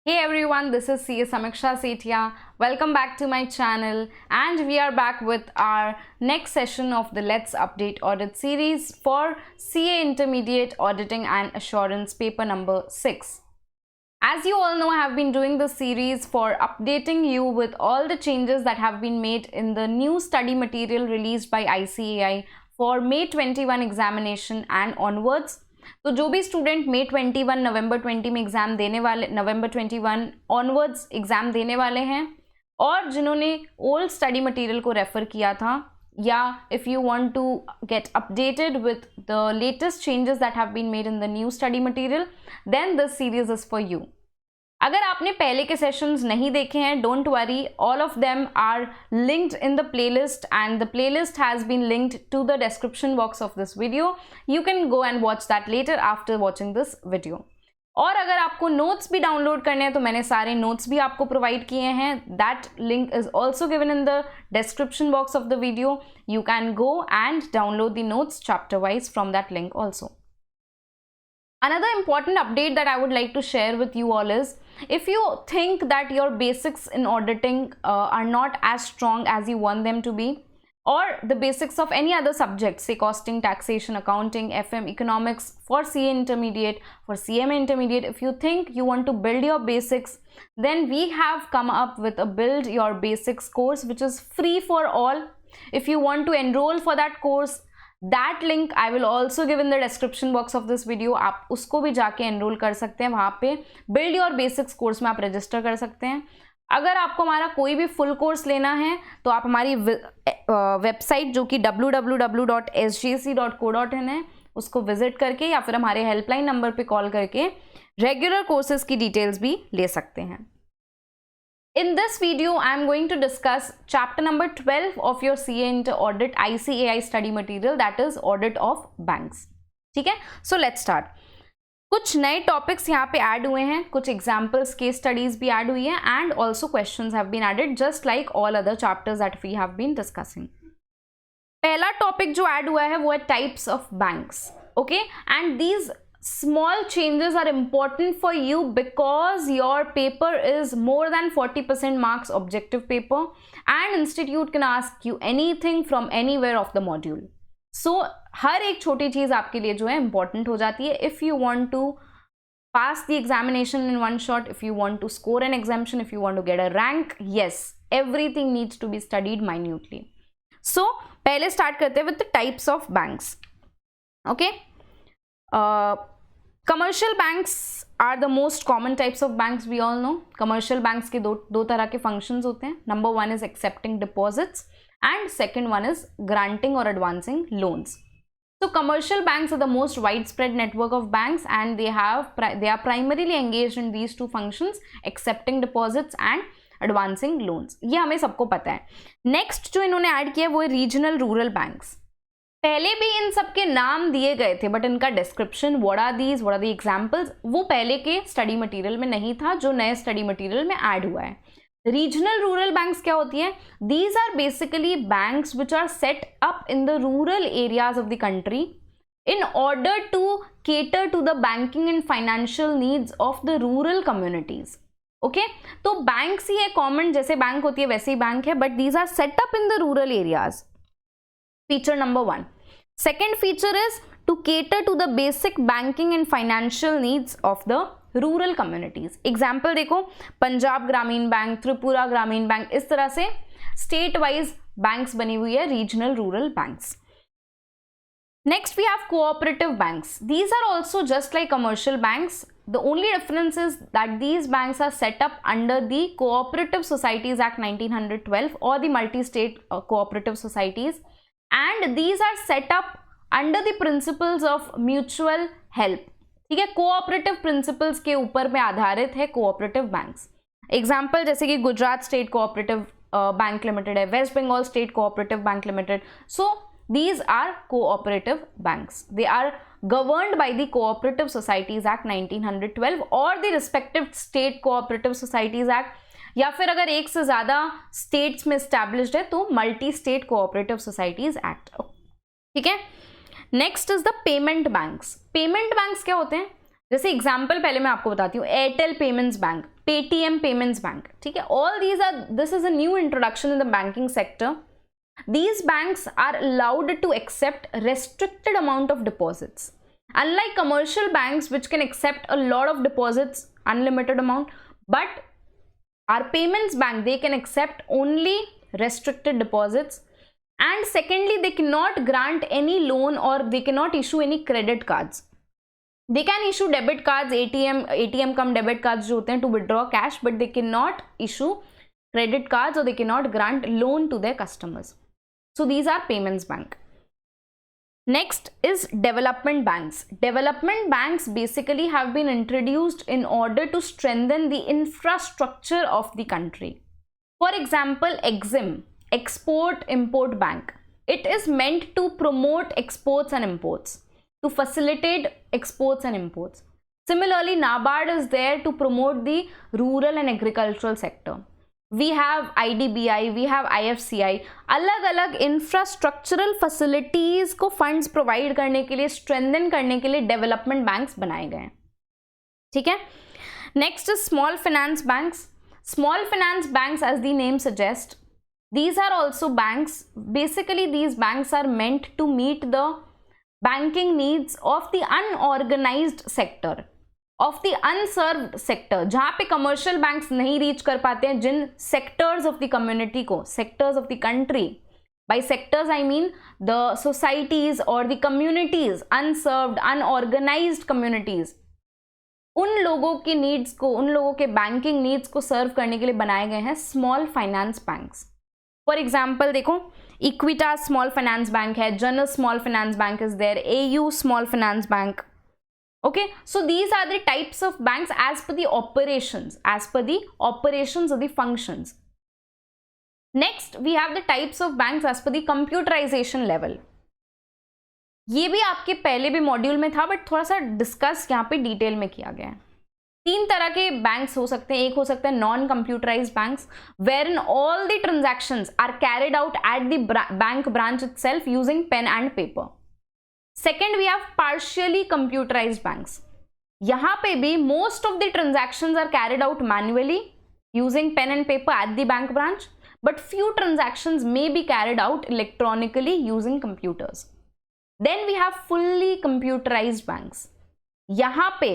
Hey everyone, this is CA Samiksha Sethia. Welcome back to my channel, and we are back with our next session of the Let's Update Audit series for CA Intermediate Auditing and Assurance paper number 6. As you all know, I have been doing this series for updating you with all the changes that have been made in the new study material released by ICAI for May 21 examination and onwards. तो जो भी student May 21 नवंबर 20 में exam देने वाले, नवंबर 21 onwards exam देने वाले हैं, और जिन्होंने ओल्ड स्टडी मटेरियल को रेफर किया था, या if you want to get updated with the latest changes that have been made in the new study material, then this series is for you. अगर आपने पहले के सेशंस नहीं देखे हैं, don't worry, all of them are linked in the playlist and the playlist has been linked to the description box of this video. You can go and watch that later after watching this video. और अगर आपको notes भी download करने हैं तो मैंने सारे notes भी आपको प्रोवाइड किए हैं. That link is also given in the description box of the video. You can go and download the notes chapter wise from that link also. Another important update that I would like to share with you all is, if you think that your basics in auditing are not as strong as you want them to be, or the basics of any other subject, say costing, taxation, accounting, FM, economics, for CA intermediate, for CMA intermediate, if you think you want to build your basics, then we have come up with a build your basics course which is free for all. If you want to enroll for that course, that link I will also give in the description box of this video. आप उसको भी जाके enrol कर सकते हैं. वहाँ पे build your basics course में आप रजिस्टर कर सकते हैं. अगर आपको हमारा कोई भी फुल कोर्स लेना है तो आप हमारी वेबसाइट जो कि www.sjc.co.in है, उसको विजिट करके या फिर हमारे हेल्पलाइन नंबर पे कॉल करके रेगुलर कोर्सेज की डिटेल्स भी ले सकते हैं. In this video, I am going to discuss chapter number 12 of your CA Inter Audit ICAI study material, that is Audit of Banks. ठीक है, so let's start. कुछ नए टॉपिक्स यहाँ पे ऐड हुए हैं, कुछ एग्जाम्पल्स, केस स्टडीज भी ऐड हुई हैं, and also questions have been added just like all other chapters that we have been discussing. पहला टॉपिक जो ऐड हुआ है वो है types of banks. Okay, and these small changes are important for you because your paper is more than 40% marks objective paper, and institute can ask you anything from anywhere of the module. So हर एक छोटी चीज आपके लिए जो है important हो जाती है. If you want to pass the examination in one shot, if you want to score an exemption, if you want to get a rank, yes, everything needs to be studied minutely. So पहले start करते हैं with the types of banks. Okay. Commercial banks are the most common types of banks, we all know. Commercial banks के दो तरह के functions होते हैं. Number one is accepting deposits and second one is granting or advancing loans. So commercial banks are the most widespread network of banks, and they are primarily engaged in these two functions, accepting deposits and advancing loans. ये हमें सबको पता है. Next जो इन्होंने add किया वो है regional rural banks. पहले भी इन सब के नाम दिए गए थे, बट इनका description, what are these, what are the examples, वो पहले के स्टडी मटेरियल में नहीं था, जो नए स्टडी मटेरियल में ऐड हुआ है. रीजनल रूरल बैंक्स क्या होती हैं? These are basically banks which are set up in the rural areas of the country in order to cater to the banking and financial needs of the rural communities. Okay, तो banks ही है common, जैसे bank होती है वैसे ही bank है, but these are set up in the rural areas. Feature number 1. Second feature is to cater to the basic banking and financial needs of the rural communities. Example देखो, पंजाब ग्रामीण bank, Tripura ग्रामीण bank, इस तरह से state wise banks बनी हुई है, regional rural banks. Next we have cooperative banks. These are also just like commercial banks. The only difference is that these banks are set up under the Cooperative Societies Act 1912 or the Multi-State Cooperative Societies. And these are set up under the principles of mutual help. ठीक है, cooperative principles के ऊपर में आधारित है cooperative banks. Example जैसे कि Gujarat state cooperative bank limited है, West Bengal state cooperative bank limited. So these are cooperative banks. They are governed by the cooperative societies act 1912 और the respective state cooperative societies act, या फिर अगर एक से ज़्यादा स्टेट्स में एस्टैब्लिश्ड है तो multi state cooperative societies act. ठीक है. Next is the payment banks. Payment banks क्या होते हैं? जैसे एग्जाम्पल पहले मैं आपको बताती हूँ, Airtel payments bank, Paytm payments bank, ठीक है, all these are, this is a new introduction in the banking sector. These banks are allowed to accept restricted amount of deposits. Unlike commercial banks which can accept a lot of deposits, unlimited amount, but our payments bank, they can accept only restricted deposits. And secondly, they cannot grant any loan or they cannot issue any credit cards. They can issue debit cards, ATM cum debit cards जो होते हैं to withdraw cash, but they cannot issue credit cards or they cannot grant loan to their customers. So these are payments bank. Next is development banks. Development banks basically have been introduced in order to strengthen the infrastructure of the country. For example, EXIM, Export Import Bank. It is meant to promote exports and imports, to facilitate exports and imports. Similarly, NABARD is there to promote the rural and agricultural sector. We have IDBI, we have IFCI, अलग अलग infrastructural facilities को funds provide करने के लिए, strengthen करने के लिए development banks बनाए गए हैं, ठीक है. Next is small finance banks. Small finance banks, as the name suggest, these are also banks. Basically these banks are meant to meet the banking needs of the unorganized sector, of the unserved sector, जहां पे commercial banks नहीं reach कर पाते हैं, जिन sectors of the community को, sectors of the country, by sectors I mean the societies और the communities, unserved unorganised communities, उन लोगों की नीड्स को, उन लोगों के बैंकिंग नीड्स को सर्व करने के लिए बनाए गए हैं small finance banks. For example देखो, इक्विटास स्मॉल फाइनेंस बैंक है, general small finance bank is there, AU small finance bank. Okay, so these are the types of banks as per the operations, or the functions. Next, we have the types of banks as per the computerization level. ये भी आपके पहले भी module में था, but थोड़ा सा discuss यहाँ पे डिटेल में किया गया है. 3 तरह के बैंक्स हो सकते हैं. एक हो सकता है non computerised banks, where in all the transactions are carried out at the bank branch itself using pen and paper. Second, we have partially computerized banks. यहाँ पे भी most of the transactions are carried out manually using pen and paper at the bank branch, but few transactions may be carried out electronically using computers. Then we have fully computerized banks. यहाँ पे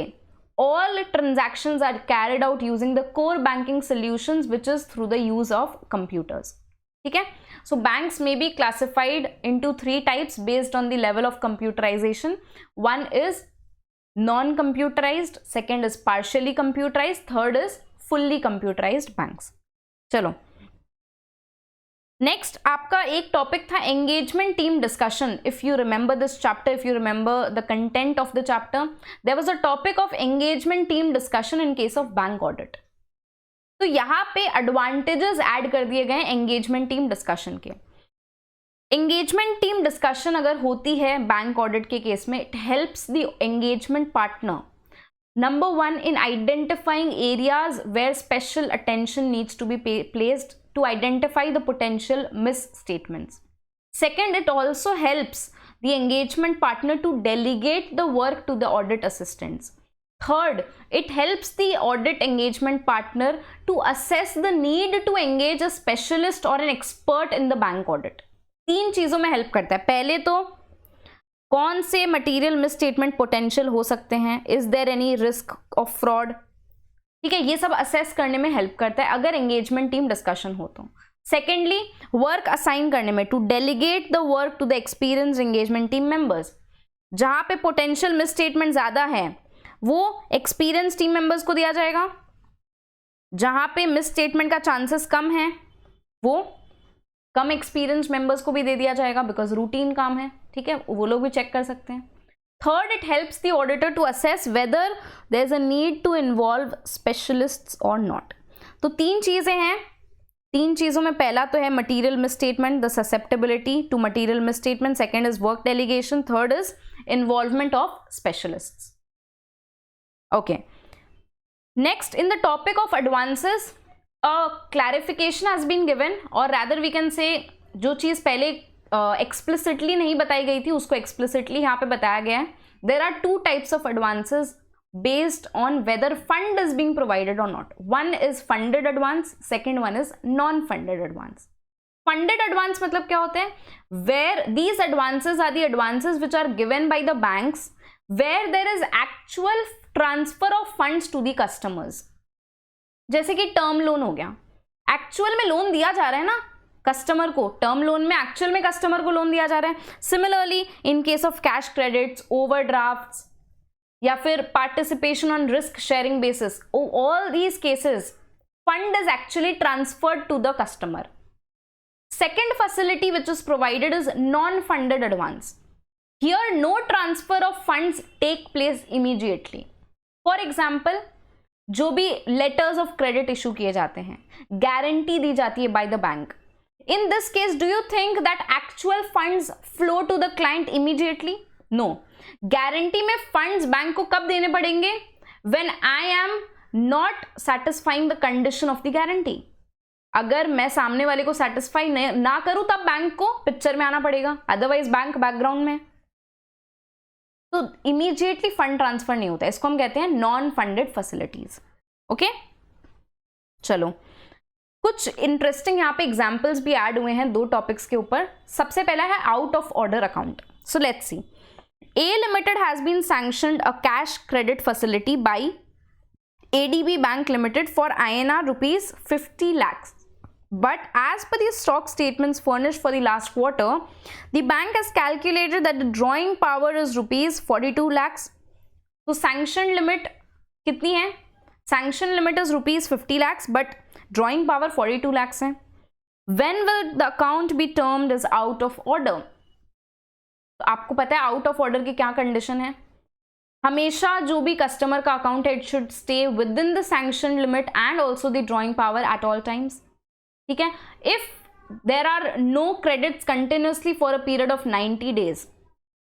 all transactions are carried out using the core banking solutions, which is through the use of computers. ठीक है. So banks may be classified into 3 types based on the level of computerization. One is non-computerized, second is partially computerized, third is fully computerized banks. चलो, next आपका एक topic था engagement team discussion. If you remember this chapter, if you remember the content of the chapter, there was a topic of engagement team discussion in case of bank audit. तो यहाँ पे advantages add कर दिए गए engagement team discussion के. Engagement team discussion अगर होती है बैंक ऑडिट के केस में, it helps the engagement partner, number 1 in identifying areas where special attention needs to be placed to identify the potential misstatements. Second, it also helps the engagement partner to delegate the work to the audit assistants. Third, it helps the audit engagement partner to assess the need to engage a specialist or an expert in the bank audit. 3 चीजों में help करता है. पहले तो कौन से material misstatement potential हो सकते हैं, is there any risk of fraud, ठीक है, ये सब असेस करने में हेल्प करता है अगर एंगेजमेंट टीम डिस्कशन हो तो. सेकेंडली, वर्क असाइन करने में, to delegate the work to the experience engagement team members. जहां पे पोटेंशियल मिसस्टेटमेंट ज्यादा है वो एक्सपीरियंस टीम मेंबर्स को दिया जाएगा, जहां पे मिसस्टेटमेंट का चांसेस कम है वो कम एक्सपीरियंस मेंबर्स को भी दे दिया जाएगा, बिकॉज रूटीन काम है, ठीक है, वो लोग भी चेक कर सकते हैं. Third, it helps the auditor to assess whether there is a need to involve specialists और नॉट. तो 3 चीजें हैं. 3 चीजों में पहला तो है material misstatement, the susceptibility to material misstatement. Second is work delegation. Third is involvement of specialists. Okay, next in the topic of advances, a clarification has been given, or rather we can say जो चीज़ पहले explicitly नहीं बताई गई थी उसको explicitly यहाँ पे बताया गया है. There are 2 types of advances. based on whether fund is being provided or not. One is funded advance, second one is non-funded advance. Funded advance मतलब क्या होते हैं? Where these advances are the advances which are given by the banks where there is actual transfer of funds to the customers. जैसे कि term loan हो गया, actual में loan दिया जा रहा है ना कस्टमर को, टर्म लोन में एक्चुअल में कस्टमर को लोन दिया जा रहा है. Similarly in case of cash credits, overdrafts या फिर participation on risk sharing basis, all these cases fund is actually transferred to the customer. Second facility which is provided is non-funded advance. Here no transfer of funds take place immediately. For example, जो भी letters of credit issue किए जाते हैं, guarantee दी जाती है by the bank. In this case, do you think that actual funds flow to the client immediately? No. Guarantee में funds bank को कब देने पड़ेंगे? When I am not satisfying the condition of the guarantee. अगर मैं सामने वाले को सेटिस्फाई ना करूं तब बैंक को पिक्चर में आना पड़ेगा, अदरवाइज बैंक बैकग्राउंड में. तो इमीडिएटली फंड ट्रांसफर नहीं होता, इसको हम कहते हैं नॉन फंडेड फैसिलिटीज. ओके, चलो कुछ इंटरेस्टिंग यहाँ पे एग्जांपल्स भी ऐड हुए हैं दो टॉपिक्स के ऊपर. सबसे पहला है out of order account. So let's see. A Limited has been sanctioned a cash credit facility by ADB Bank Limited for INR rupees 50 lakhs. But as per the stock statements furnished for the last quarter, the bank has calculated that the drawing power is rupees 42 lakhs. So sanction limit कितनी है? Sanction limit is rupees 50 lakhs, but drawing power 42 lakhs है. When will the account be termed as out of order? तो आपको पता है out of order की क्या condition है? हमेशा जो भी कस्टमर का अकाउंट है, it should stay with in the sanction limit and also the drawing power at all times. ठीक है. If there are no credits continuously for a period of 90 days,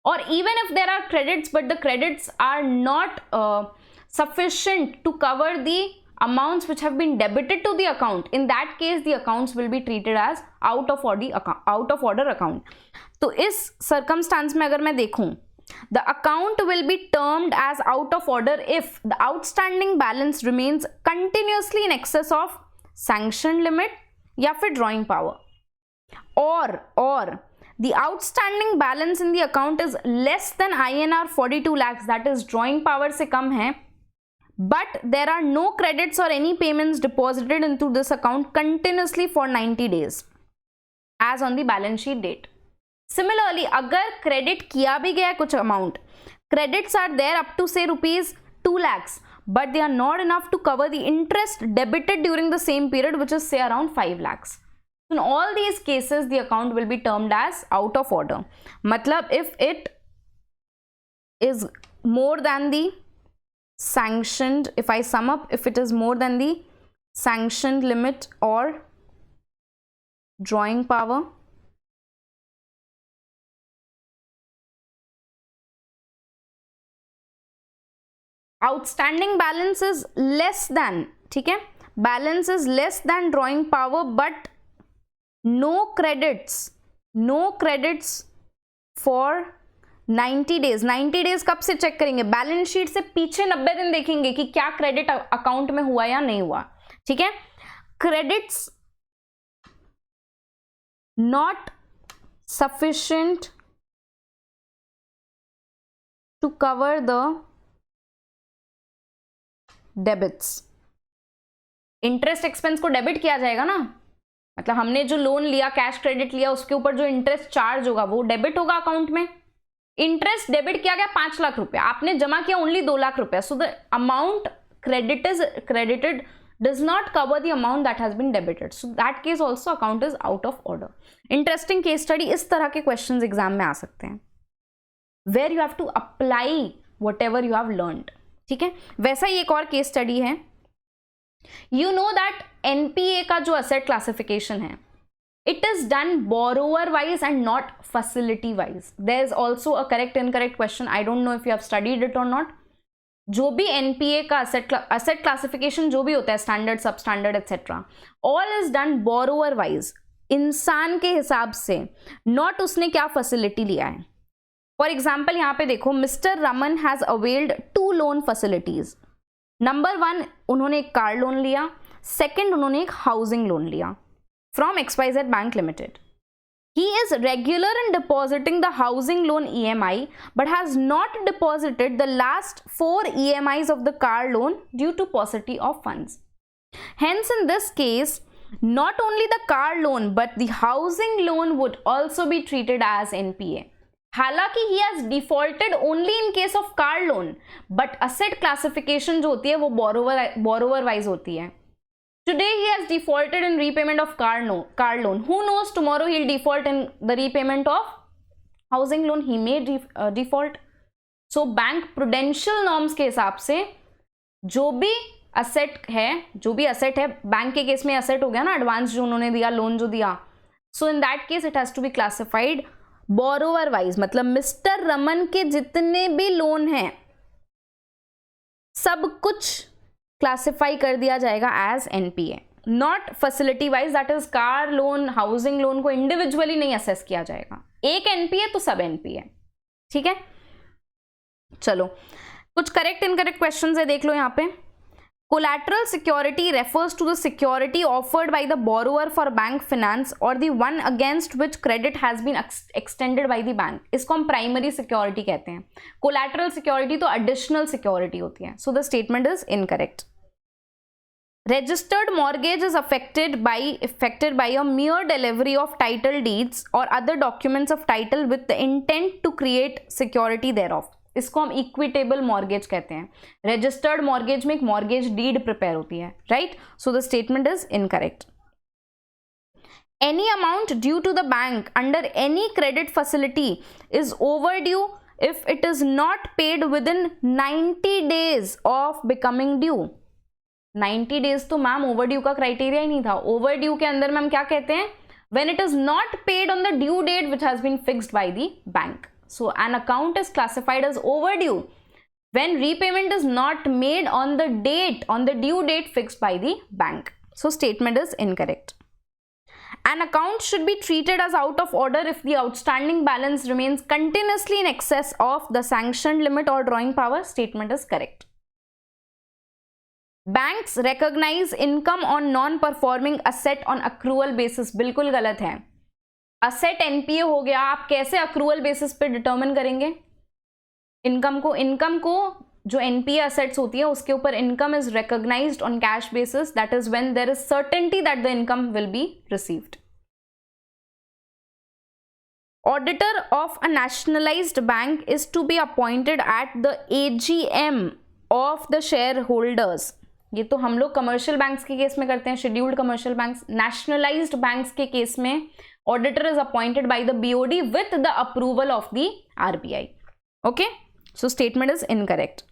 और even if there are credits but the credits are not sufficient to cover the amounts which have been debited to the account, in that case the accounts will be treated as out of order account. तो इस circumstance में अगर मैं देखूं, the account will be termed as out of order if the outstanding balance remains continuously in excess of sanction limit या फिर drawing power, or the outstanding balance in the account is less than INR 42 lakhs, that is drawing power से कम है, but there are no credits or any payments deposited into this account continuously for 90 days as on the balance sheet date. Similarly, अगर credit किया भी गया कुछ amount, credits are there up to say rupees 2 lakhs, but they are not enough to cover the interest debited during the same period, which is say around 5 lakhs. In all these cases, the account will be termed as out of order. मतलब if it is more than the sanctioned, if I sum up, if it is more than the sanctioned limit or drawing power, outstanding balance is less than, ठीक है, balance is less than drawing power, but no credits for 90 days. 90 days कब से check करेंगे? Balance sheet से पीछे 90 दिन देखेंगे कि क्या क्रेडिट अकाउंट में हुआ या नहीं हुआ. ठीक है. Credits not sufficient to cover the debits. Interest expense को डेबिट किया जाएगा ना, मतलब हमने जो लोन लिया, कैश क्रेडिट लिया, उसके ऊपर जो इंटरेस्ट चार्ज होगा वो डेबिट होगा अकाउंट में. इंटरेस्ट डेबिट किया गया 5 लाख रुपया, आपने जमा किया ओनली 2 लाख रुपया, so the amount credited does not cover the amount that has been debited, so that case also account is out of order. Interesting case study. इस तरह के questions एग्जाम में आ सकते हैं where you have to apply whatever you have learned. ठीक है. वैसा ही एक और केस स्टडी है. You know that NPA का जो asset classification है, it is done borrower wise and not facility wise. There is also a correct incorrect question. I don't know if you have studied it or not. जो भी NPA का asset classification जो भी होता है, standard, substandard, etc. all is done borrower wise. इंसान के हिसाब से, not उसने क्या facility लिया है. फॉर एग्जाम्पल यहाँ पे देखो, mister Raman has availed 2 loan facilities. Number 1 उन्होंने एक कार लोन लिया, सेकेंड उन्होंने एक हाउसिंग लोन लिया from XYZ bank limited. He is regular in depositing the housing loan EMI but has not deposited the last 4 EMIs of the car loan due to paucity of funds. Hence, in this case, not only the car loan but the housing loan would also be treated as NPA. हालांकि he has defaulted only in case of car loan, but asset classification जो होती है वो borrower wise होती है. Today he has defaulted in repayment of car loan. Who knows, tomorrow he'll default in the repayment of housing loan. He may default. So bank prudential norms के हिसाब से जो भी asset है, बैंक के case में asset हो गया ना, एडवांस जो उन्होंने दिया, लोन जो दिया, so in that case it has to be classified borrower wise. मतलब मिस्टर रमन के जितने भी लोन हैं सब कुछ क्लासिफाई कर दिया जाएगा as NPA, not facility wise. That is car loan, housing loan को इंडिविजुअली नहीं असेस किया जाएगा. एक एनपीए तो सब एनपीए. ठीक है, चलो कुछ करेक्ट इनकरेक्ट क्वेश्चंस है, देख लो यहाँ पे. Collateral security refers to the security offered by the borrower for bank finance और the one against which credit has been extended by the bank. इसको हम प्राइमरी सिक्योरिटी कहते हैं. कोलैटरल सिक्योरिटी तो एडिशनल सिक्योरिटी होती है. So the statement is incorrect. Registered mortgage is affected by a mere delivery of title deeds or other documents of title with the intent to create security thereof. इसको हम equitable mortgage कहते हैं. Registered mortgage में एक mortgage deed prepare होती है, right. So the statement is incorrect. Any amount due to the bank under any credit facility is overdue if it is not paid within 90 days of becoming due. 90 days तो ma'am overdue का criteria ही नहीं था. Overdue के अंदर ma'am क्या कहते हैं, when it is not paid on the due date which has been fixed by the bank. So an account is classified as overdue when repayment is not made on the due date fixed by the bank. So statement is incorrect. An account should be treated as out of order if the outstanding balance remains continuously in excess of the sanctioned limit or drawing power. Statement is correct. Banks recognize income on non-performing asset on accrual basis. बिल्कुल गलत है. Asset NPA हो गया, आप कैसे accrual basis पे determine करेंगे income को जो NPA assets होती है उसके ऊपर income is recognized on cash basis. That is when there is certainty that the income will be received. Auditor of a nationalized bank is to be appointed at the AGM of the shareholders. ये तो हम लोग commercial banks के case में करते हैं, scheduled commercial banks. Nationalised banks के case में auditor is appointed by the BOD with the approval of the RBI. Okay, so statement is incorrect.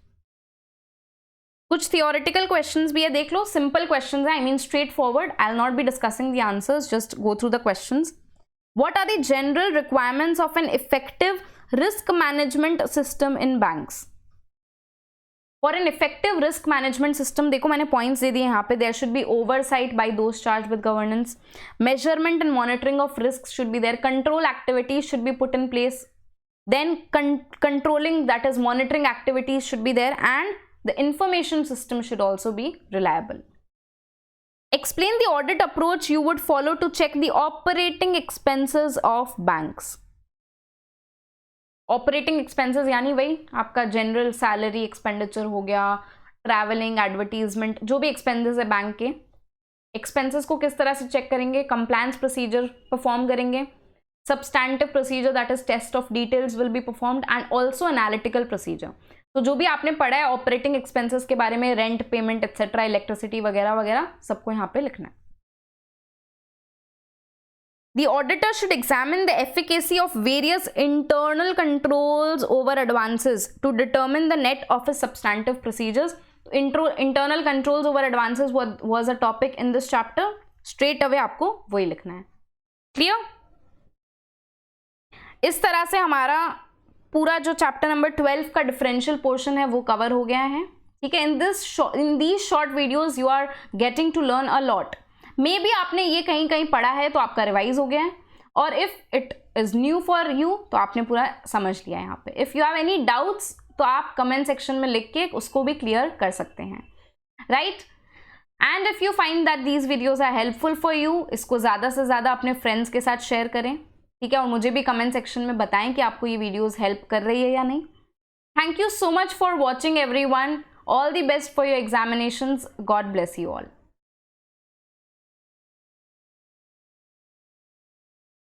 कुछ थियोरेटिकल क्वेश्चंस भी है, देख लो. सिंपल क्वेश्चंस है, I mean straightforward. I will not be discussing the answers, just go through the questions. What are the general requirements of an effective risk management system in banks? For N effective risk management system, देखो मैंने points दे दिए यहाँ पे. There should be oversight by those charge with governance. Measurement and monitoring of risk should be there. Control activities should be put in place. Then controlling, that is monitoring activities should be there. And the information system should also be reliable. Explain the audit approach you would follow to check the operating expenses of banks. Operating expenses यानी वही आपका general salary expenditure हो गया, travelling, advertisement, जो भी expenses है bank के. Expenses को किस तरह से चेक करेंगे? कंप्लायंस प्रोसीजर परफॉर्म करेंगे. Substantive procedure, that is test of details will be performed. And also analytical procedure. तो जो भी आपने पढ़ा है ऑपरेटिंग एक्सपेंसेस के बारे में, रेंट पेमेंट एक्सेट्रा, इलेक्ट्रिसिटी वगैरह वगैरह, सबको यहाँ पे लिखना है. The auditor should examine the efficacy of various internal controls over advances to determine the net of his substantive procedures. Internal controls over advances was a topic in this chapter. Straight away आपको वही लिखना है. Clear? इस तरह से हमारा पूरा जो चैप्टर नंबर 12 का डिफरेंशियल पोर्शन है वो कवर हो गया है. ठीक है. in these short videos you are getting to learn a lot. May be आपने ये कहीं कहीं पढ़ा है तो आपका रिवाइज हो गया है, और if it is new for you, तो आपने पूरा समझ लिया यहाँ पे. If you have any doubts तो आप कमेंट सेक्शन में लिख के उसको भी क्लियर कर सकते हैं, right. And if you find that these videos are helpful for you, इसको ज़्यादा से ज़्यादा अपने फ्रेंड्स के साथ शेयर करें, ठीक है. और मुझे भी कमेंट सेक्शन में बताएं कि आपको ये वीडियोज़ हेल्प कर रही है या नहीं. Thank you so much for watching everyone. All the best for your examinations. God bless you all.